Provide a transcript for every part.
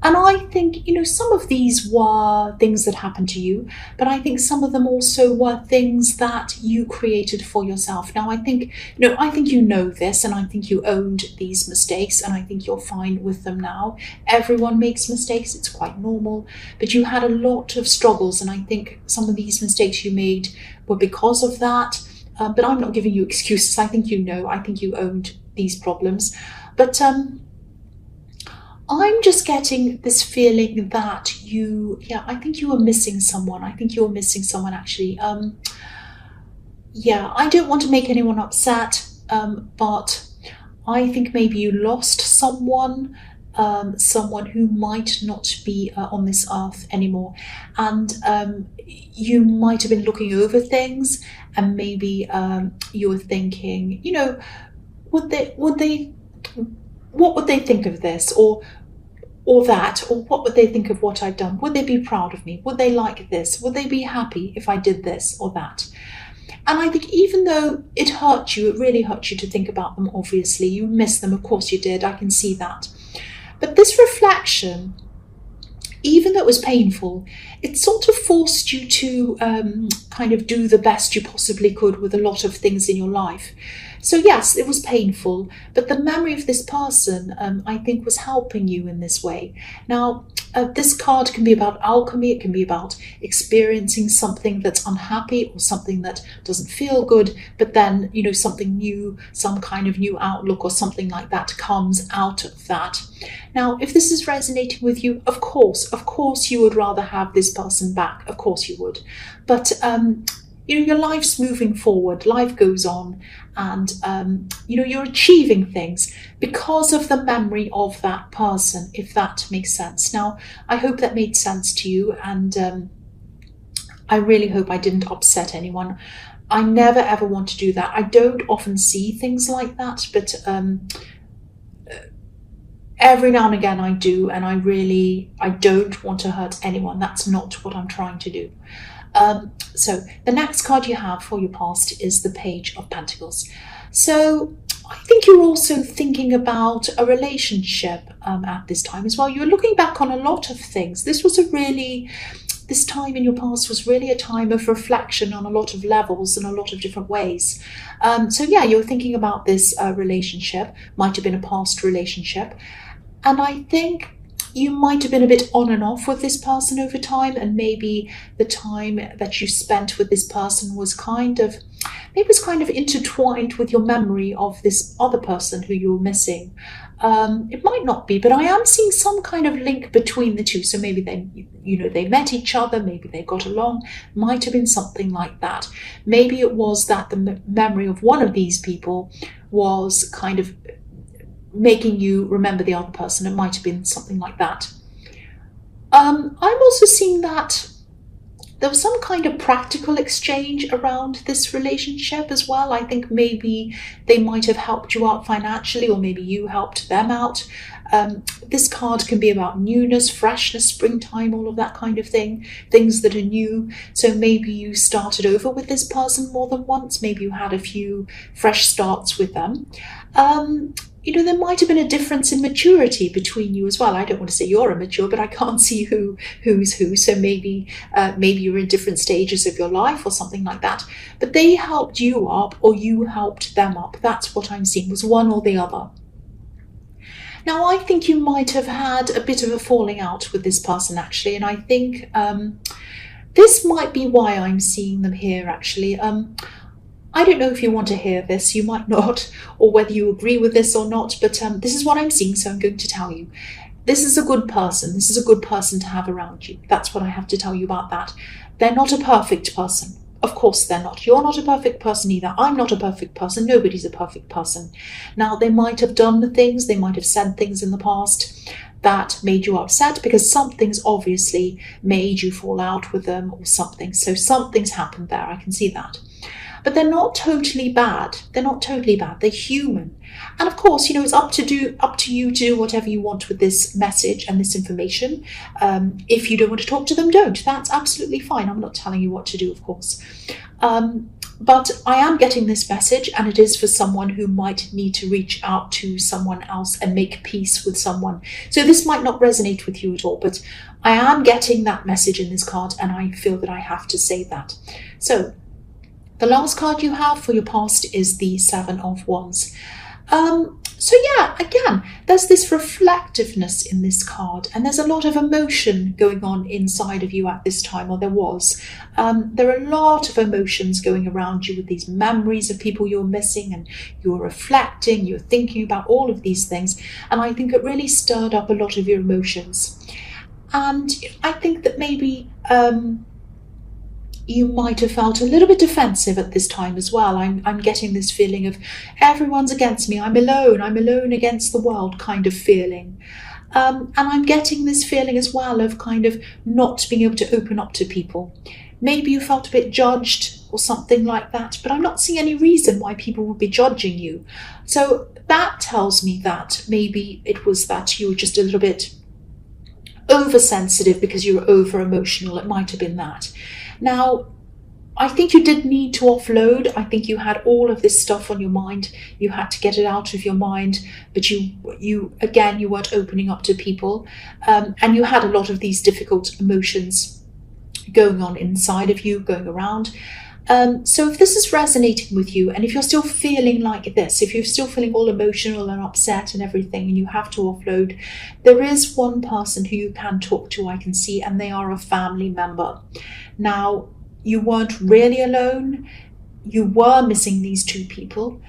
And I think, some of these were things that happened to you, but I think some of them also were things that you created for yourself. Now, I think you know this, and I think you owned these mistakes, and I think you're fine with them now. Everyone makes mistakes, it's quite normal, but you had a lot of struggles, and I think some of these mistakes you made were because of that. But I'm not giving you excuses. I think I think you owned these problems. But I'm just getting this feeling that I think you were missing someone. I think you were missing someone actually. I don't want to make anyone upset, but I think maybe you lost someone, someone who might not be on this earth anymore. And you might have been looking over things, and maybe you were thinking, would they, what would they think of this, or that, or what would they think of what I've done? Would they be proud of me? Would they like this? Would they be happy if I did this or that? And I think even though it hurt you, it really hurt you to think about them, obviously. You miss them, of course you did, I can see that. But this reflection, even though it was painful, it sort of forced you to kind of do the best you possibly could with a lot of things in your life. So yes, it was painful, but the memory of this person, I think, was helping you in this way. Now, this card can be about alchemy. It can be about experiencing something that's unhappy or something that doesn't feel good, but then, something new, some kind of new outlook or something like that comes out of that. Now, if this is resonating with you, of course you would rather have this person back. Of course you would. But, your life's moving forward, life goes on, and, you're achieving things because of the memory of that person, if that makes sense. Now, I hope that made sense to you, and I really hope I didn't upset anyone. I never ever want to do that. I don't often see things like that, but every now and again I do, and I don't want to hurt anyone. That's not what I'm trying to do. So the next card you have for your past is the Page of Pentacles. So I think you're also thinking about a relationship at this time as well. You're looking back on a lot of things. This time in your past was really a time of reflection on a lot of levels and a lot of different ways. You're thinking about this relationship, might have been a past relationship. And I think you might have been a bit on and off with this person over time, and maybe the time that you spent with this person was kind of intertwined with your memory of this other person who you were missing. It might not be, but I am seeing some kind of link between the two. So maybe they met each other, maybe they got along, might have been something like that. Maybe it was that the memory of one of these people was kind of making you remember the other person. It might have been something like that. I'm also seeing that there was some kind of practical exchange around this relationship as well. I think maybe they might have helped you out financially, or maybe you helped them out. This card can be about newness, freshness, springtime, all of that kind of thing, things that are new. So maybe you started over with this person more than once. Maybe you had a few fresh starts with them. There might have been a difference in maturity between you as well. I don't want to say you're immature, but I can't see who's who. So maybe you're in different stages of your life or something like that. But they helped you up, or you helped them up. That's what I'm seeing, was one or the other. Now, I think you might have had a bit of a falling out with this person, actually. And I think this might be why I'm seeing them here, actually. I don't know if you want to hear this, you might not, or whether you agree with this or not, but this is what I'm seeing, so I'm going to tell you. This is a good person. This is a good person to have around you. That's what I have to tell you about that. They're not a perfect person. Of course they're not. You're not a perfect person either. I'm not a perfect person. Nobody's a perfect person. Now, they might have done the things, they might have said things in the past that made you upset, because something's obviously made you fall out with them or something. So something's happened there. I can see that. But they're not totally bad. They're not totally bad. They're human. And of course, it's up to you to do whatever you want with this message and this information. If you don't want to talk to them, don't. That's absolutely fine. I'm not telling you what to do, of course. But I am getting this message, and it is for someone who might need to reach out to someone else and make peace with someone. So this might not resonate with you at all, but I am getting that message in this card, and I feel that I have to say that. So the last card you have for your past is the Seven of Wands. So yeah, again, there's this reflectiveness in this card, and there's a lot of emotion going on inside of you at this time, or there was. There are a lot of emotions going around you with these memories of people you're missing, and you're reflecting, you're thinking about all of these things, and I think it really stirred up a lot of your emotions. And I think that maybe you might have felt a little bit defensive at this time as well. I'm getting this feeling of everyone's against me, I'm alone against the world kind of feeling. And I'm getting this feeling as well of kind of not being able to open up to people. Maybe you felt a bit judged or something like that, but I'm not seeing any reason why people would be judging you. So that tells me that maybe it was that you were just a little bit oversensitive because you were over emotional. It might have been that. Now, I think you did need to offload. I think you had all of this stuff on your mind. You had to get it out of your mind, but you weren't opening up to people. And you had a lot of these difficult emotions going on inside of you, going around. So if this is resonating with you, and if you're still feeling like this, if you're still feeling all emotional and upset and everything, and you have to offload, there is one person who you can talk to, I can see, and they are a family member. Now, you weren't really alone. You were missing these two people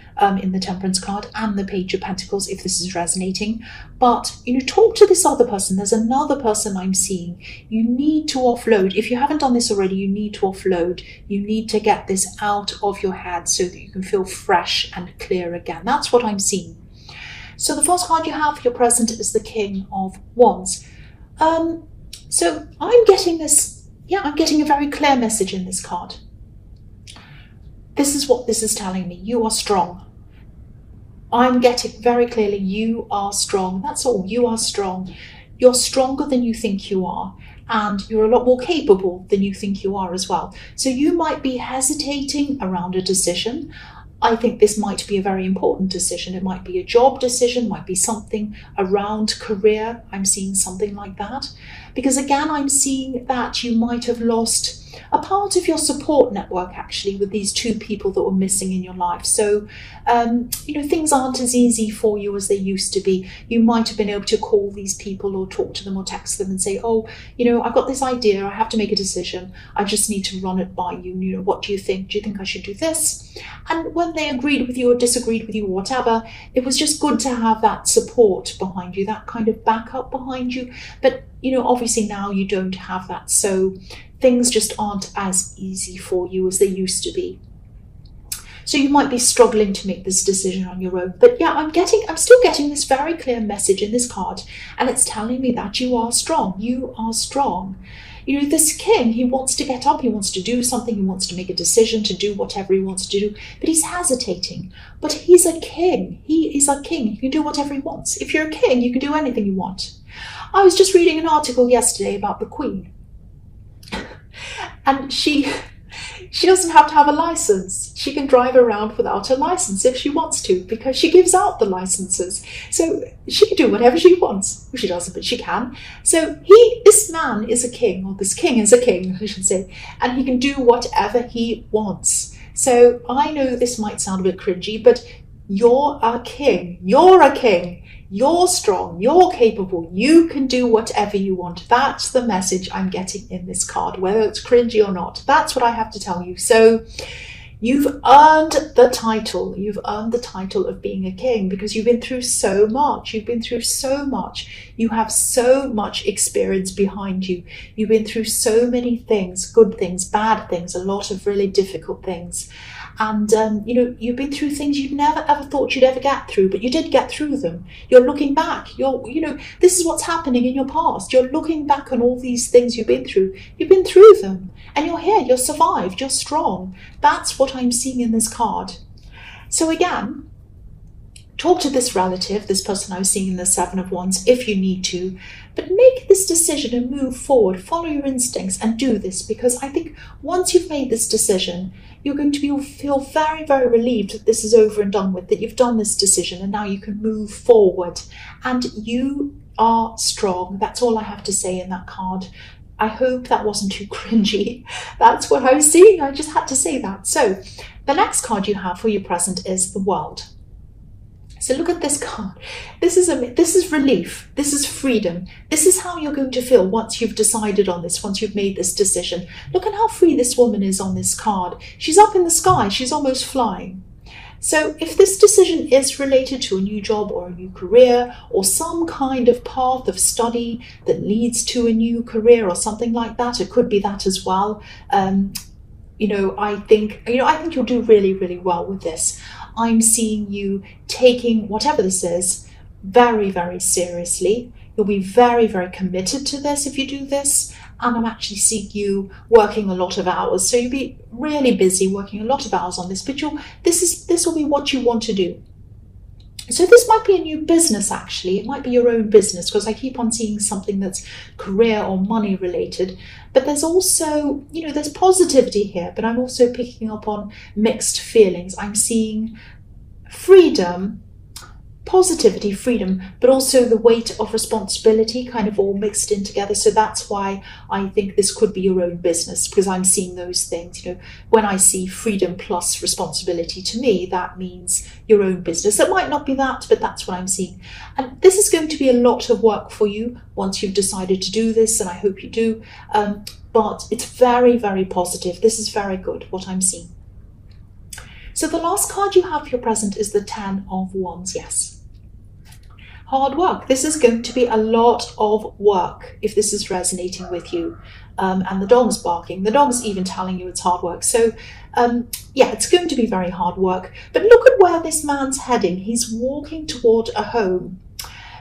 in the Temperance card and the Page of Pentacles, if this is resonating. But, talk to this other person. There's another person I'm seeing. You need to offload. If you haven't done this already, you need to offload. You need to get this out of your head so that you can feel fresh and clear again. That's what I'm seeing. So the first card you have for your present is the King of Wands. So I'm getting this. Yeah, I'm getting a very clear message in this card. This is what this is telling me. You are strong. I'm getting very clearly, you are strong. That's all. You are strong. You're stronger than you think you are. And you're a lot more capable than you think you are as well. So you might be hesitating around a decision. I think this might be a very important decision. It might be a job decision, might be something around career. I'm seeing something like that. Because again, I'm seeing that you might have lost a part of your support network, actually, with these two people that were missing in your life. So, things aren't as easy for you as they used to be. You might have been able to call these people or talk to them or text them and say, oh, I've got this idea. I have to make a decision. I just need to run it by you. What do you think? Do you think I should do this? And when they agreed with you or disagreed with you or whatever, it was just good to have that support behind you, that kind of backup behind you. But, obviously now you don't have that. So things just aren't as easy for you as they used to be. So you might be struggling to make this decision on your own. But yeah, I'm still getting this very clear message in this card, and it's telling me that you are strong. You are strong. This king, he wants to get up, he wants to do something, he wants to make a decision, to do whatever he wants to do, but he's hesitating. But he's a king. He is a king. He can do whatever he wants. If you're a king, you can do anything you want. I was just reading an article yesterday about the Queen. And she doesn't have to have a license. She can drive around without a license if she wants to, because she gives out the licenses. So she can do whatever she wants. Well, she doesn't, but she can. So this man is a king, or this king is a king, I should say, and he can do whatever he wants. So I know this might sound a bit cringy, but you're a king. You're a king. You're strong, you're capable, you can do whatever you want. That's the message I'm getting in this card, whether it's cringy or not. That's what I have to tell you. So you've earned the title. You've earned the title of being a king because you've been through so much. You've been through so much. You have so much experience behind you. You've been through so many things, good things, bad things, a lot of really difficult things. And, you've been through things you'd never ever thought you'd ever get through, but you did get through them. You're looking back. This is what's happening in your past. You're looking back on all these things you've been through. You've been through them and you're here. You're survived. You're strong. That's what I'm seeing in this card. So again, talk to this relative, this person I was seeing in the Seven of Wands, if you need to, but make this decision and move forward. Follow your instincts and do this, because I think once you've made this decision, you're going to feel very, very relieved that this is over and done with, that you've done this decision and now you can move forward. And you are strong. That's all I have to say in that card. I hope that wasn't too cringy. That's what I was seeing. I just had to say that. So the next card you have for your present is the World. So look at this card. This is relief. This is freedom. This is how you're going to feel once you've decided on this, once you've made this decision. Look at how free this woman is on this card. She's up in the sky. She's almost flying. So if this decision is related to a new job or a new career or some kind of path of study that leads to a new career or something like that, it could be that as well. I think you'll do really, really well with this. I'm seeing you taking whatever this is very, very seriously. You'll be very, very committed to this if you do this. And I'm actually seeing you working a lot of hours. So you'll be really busy working a lot of hours on this, but this will be what you want to do. So this might be a new business, actually. It might be your own business, because I keep on seeing something that's career or money related. But there's also, there's positivity here, but I'm also picking up on mixed feelings. I'm seeing freedom, positivity, freedom, but also the weight of responsibility kind of all mixed in together. So that's why I think this could be your own business, because I'm seeing those things. When I see freedom plus responsibility, to me, that means your own business. It might not be that, but that's what I'm seeing. And this is going to be a lot of work for you once you've decided to do this, and I hope you do. But it's very, very positive. This is very good, what I'm seeing. So the last card you have for your present is the Ten of Wands. Yes. Hard work. This is going to be a lot of work if this is resonating with you. And the dog's barking. The dog's even telling you it's hard work. So it's going to be very hard work. But look at where this man's heading. He's walking toward a home.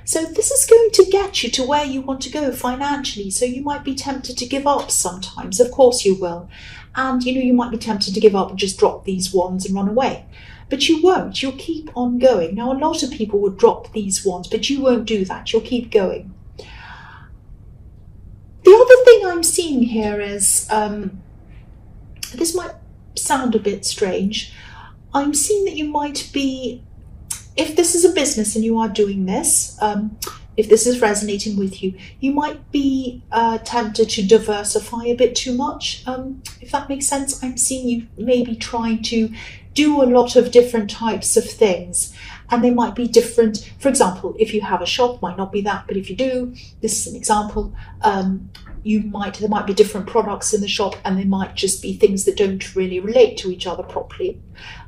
So this is going to get you to where you want to go financially. So you might be tempted to give up sometimes. Of course you will. And you might be tempted to give up and just drop these wands and run away. But you won't. You'll keep on going. Now, a lot of people would drop these wands, but you won't do that. You'll keep going. The other thing I'm seeing here is, this might sound a bit strange. I'm seeing that you might be, if this is a business and you are doing this, if this is resonating with you, you might be tempted to diversify a bit too much, if that makes sense. I'm seeing you maybe trying to do a lot of different types of things, and they might be different. For example, if you have a shop, might not be that, but if you do, this is an example, there might be different products in the shop, and they might just be things that don't really relate to each other properly.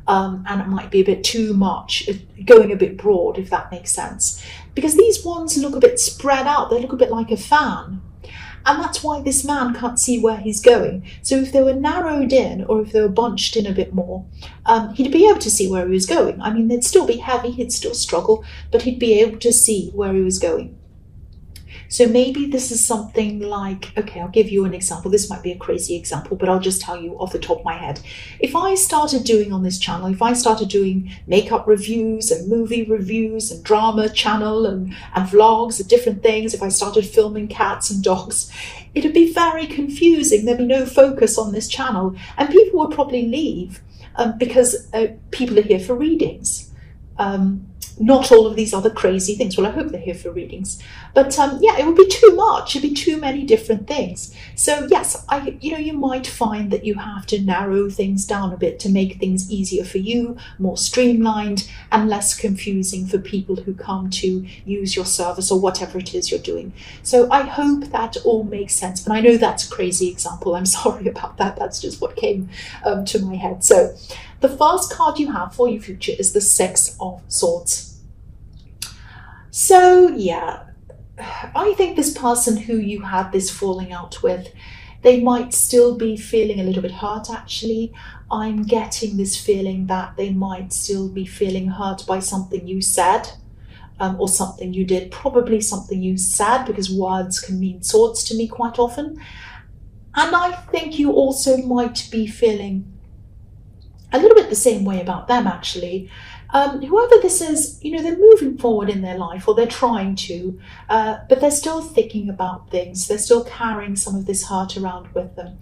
And it might be a bit too much, going a bit broad, if that makes sense. Because these wands look a bit spread out, they look a bit like a fan. And that's why this man can't see where he's going. So if they were narrowed in, or if they were bunched in a bit more, he'd be able to see where he was going. I mean, they'd still be heavy, he'd still struggle, but he'd be able to see where he was going. So maybe this is something like, okay, I'll give you an example. This might be a crazy example, but I'll just tell you off the top of my head. If I started doing on this channel, if I started doing makeup reviews and movie reviews and drama channel and vlogs and different things, if I started filming cats and dogs, it'd be very confusing. There'd be no focus on this channel, and people would probably leave because people are here for readings. Not all of these other crazy things. Well, I hope they're here for readings. But it would be too much. It'd be too many different things. So yes, you might find that you have to narrow things down a bit to make things easier for you, more streamlined and less confusing for people who come to use your service or whatever it is you're doing. So I hope that all makes sense. And I know that's a crazy example. I'm sorry about that. That's just what came to my head. So the first card you have for your future is the Six of Swords. So yeah, I think this person who you had this falling out with, they might still be feeling a little bit hurt actually. I'm getting this feeling that they might still be feeling hurt by something you said or something you did, probably something you said, because words can mean swords to me quite often. And I think you also might be feeling a little bit the same way about them actually. Whoever this is, they're moving forward in their life, or they're trying to, but they're still thinking about things. They're still carrying some of this hurt around with them.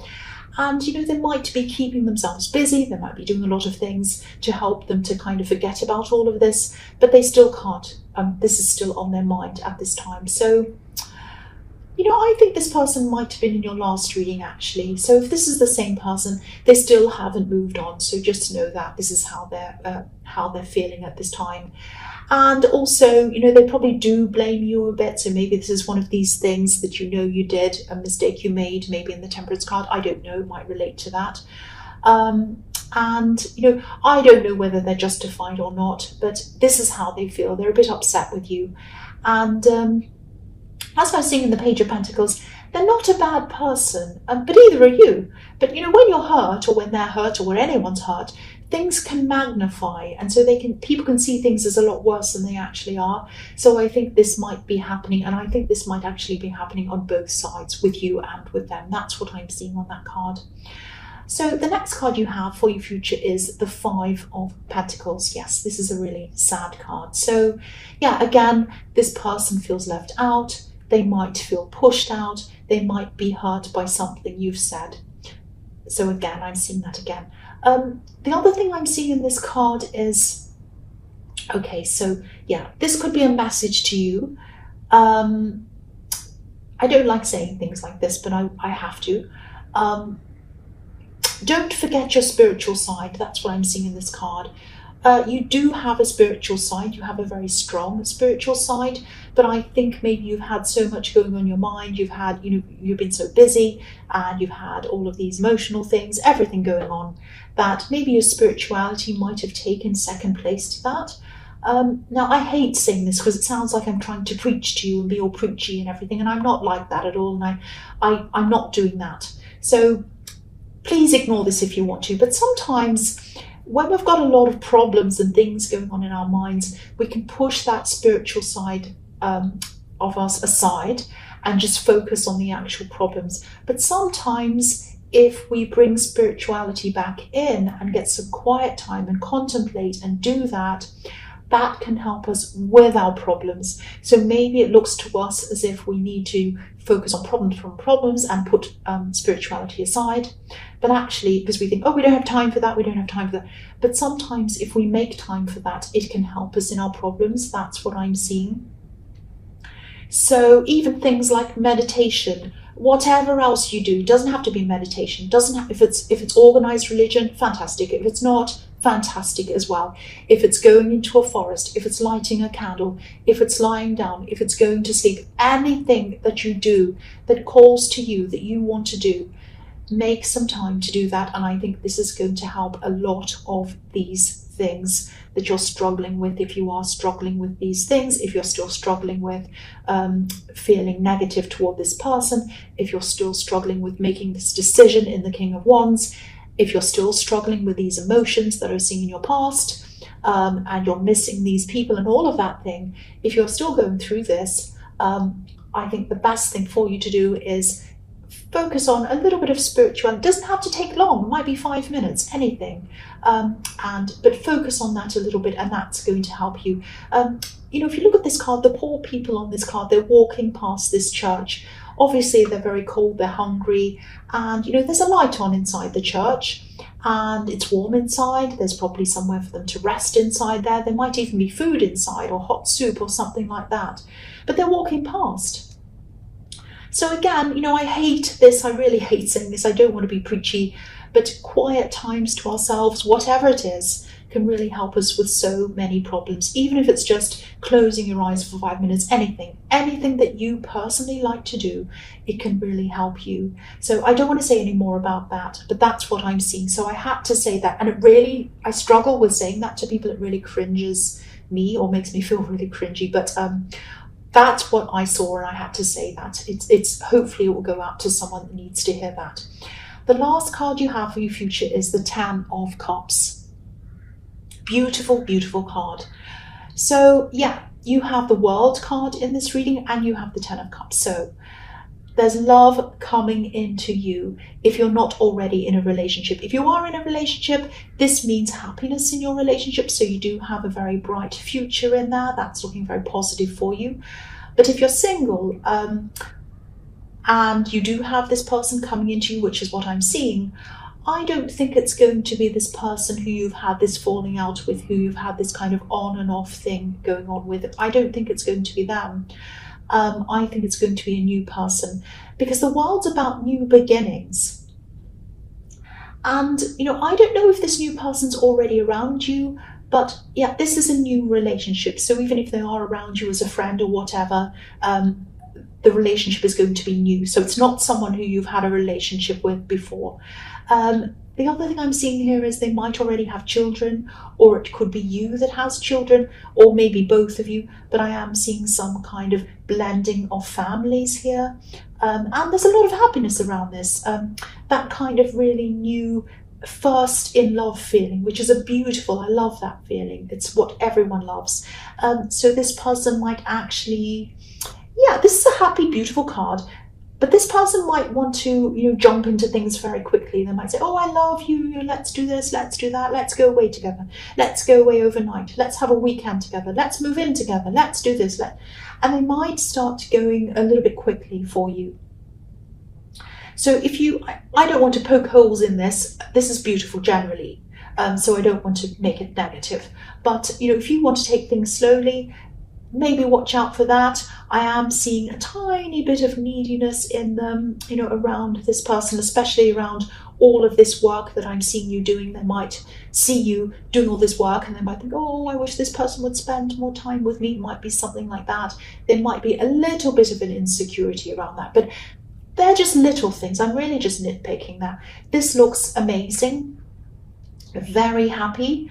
And, they might be keeping themselves busy. They might be doing a lot of things to help them to kind of forget about all of this, but they still can't. This is still on their mind at this time. So, I think this person might have been in your last reading, actually. So if this is the same person, they still haven't moved on. So just know that this is how they're feeling at this time. And also, they probably do blame you a bit. So maybe this is one of these things that you did, a mistake you made, maybe in the Temperance card. I don't know, might relate to that. And, I don't know whether they're justified or not, but this is how they feel. They're a bit upset with you. And as I was seeing in the Page of Pentacles, they're not a bad person, but either are you. But, when you're hurt, or when they're hurt, or when anyone's hurt, things can magnify, and so people can see things as a lot worse than they actually are. So I think this might be happening, and I think this might actually be happening on both sides, with you and with them. That's what I'm seeing on that card. So the next card you have for your future is the Five of Pentacles. Yes, this is a really sad card. So yeah, again, this person feels left out. They might feel pushed out. They might be hurt by something you've said. So again, I'm seeing that again. The other thing I'm seeing in this card is, okay, so yeah, this could be a message to you. I don't like saying things like this, but I have to. Don't forget your spiritual side. That's what I'm seeing in this card. You do have a spiritual side. You have a very strong spiritual side, but I think maybe you've had so much going on in your mind. You've been so busy, and you've had all of these emotional things, everything going on, that maybe your spirituality might have taken second place to that. Now, I hate saying this because it sounds like I'm trying to preach to you and be all preachy and everything, and I'm not like that at all, and I'm not doing that. So please ignore this if you want to, but sometimes when we've got a lot of problems and things going on in our minds, we can push that spiritual side of us aside and just focus on the actual problems. But sometimes if we bring spirituality back in and get some quiet time and contemplate and do that, that can help us with our problems. So maybe it looks to us as if we need to focus on problems and put spirituality aside. But actually, because we think, oh, we don't have time for that, we don't have time for that. But sometimes if we make time for that, it can help us in our problems. That's what I'm seeing. So even things like meditation, whatever else you do, doesn't have to be meditation. If it's organized religion, fantastic. If it's not, fantastic as well. If it's going into a forest, if it's lighting a candle, if it's lying down, if it's going to sleep, anything that you do that calls to you, that you want to do, make some time to do that. And I think this is going to help a lot of these things that you're struggling with. If you are struggling with these things, if you're still struggling with feeling negative toward this person, if you're still struggling with making this decision in the King of Wands, if you're still struggling with these emotions that are seen in your past, and you're missing these people and all of that thing, if you're still going through this, I think the best thing for you to do is focus on a little bit of spirituality. It doesn't have to take long, it might be 5 minutes, anything. But focus on that a little bit, and that's going to help you. If you look at this card, the poor people on this card, they're walking past this church. Obviously, they're very cold, they're hungry, and there's a light on inside the church, and it's warm inside. There's probably somewhere for them to rest inside there. There might even be food inside, or hot soup, or something like that. But they're walking past. So again, I hate this. I really hate saying this. I don't want to be preachy, but quiet times to ourselves, whatever it is, can really help us with so many problems. Even if it's just closing your eyes for 5 minutes, anything that you personally like to do, it can really help you. So I don't want to say any more about that, but that's what I'm seeing. So I had to say that, and I struggle with saying that to people. It really cringes me, or makes me feel really cringy, but that's what I saw, and I had to say that. It's hopefully it will go out to someone that needs to hear that. The last card you have for your future is the Ten of Cups. Beautiful, beautiful card. So yeah, you have the World card in this reading, and you have the Ten of Cups. So There's love coming into you if you're not already in a relationship. If you are in a relationship, this means happiness in your relationship. So you do have a very bright future in there. That's looking very positive for you. But if you're single, and you do have this person coming into you, which is what I'm seeing, I don't think it's going to be this person who you've had this falling out with, who you've had this kind of on and off thing going on with. I don't think it's going to be them. I think it's going to be a new person, because the world's about new beginnings. And, I don't know if this new person's already around you, but yeah, this is a new relationship. So even if they are around you as a friend or whatever, the relationship is going to be new. So it's not someone who you've had a relationship with before. The other thing I'm seeing here is they might already have children, or it could be you that has children, or maybe both of you, but I am seeing some kind of blending of families here. And there's a lot of happiness around this. That kind of really new first in love feeling, which is I love that feeling. It's what everyone loves. So this person might actually, this is a happy, beautiful card. But this person might want to, jump into things very quickly. They might say, oh, I love you. Let's do this. Let's do that. Let's go away together. Let's go away overnight. Let's have a weekend together. Let's move in together. Let's do this. And they might start going a little bit quickly for you. So I don't want to poke holes in this. This is beautiful generally. So I don't want to make it negative. But, if you want to take things slowly, maybe watch out for that. I am seeing a tiny bit of neediness in them, around this person, especially around all of this work that I'm seeing you doing. They might see you doing all this work and they might think, oh, I wish this person would spend more time with me. It might be something like that. There might be a little bit of an insecurity around that, but they're just little things. I'm really just nitpicking that. This looks amazing. Very happy.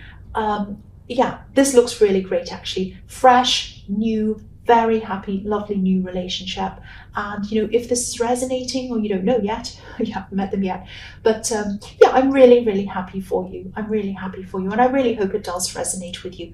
This looks really great, actually. Fresh, new, very happy, lovely new relationship. And, if this is resonating, or you don't know yet, you haven't met them yet, but I'm really, really happy for you. I'm really happy for you. And I really hope it does resonate with you.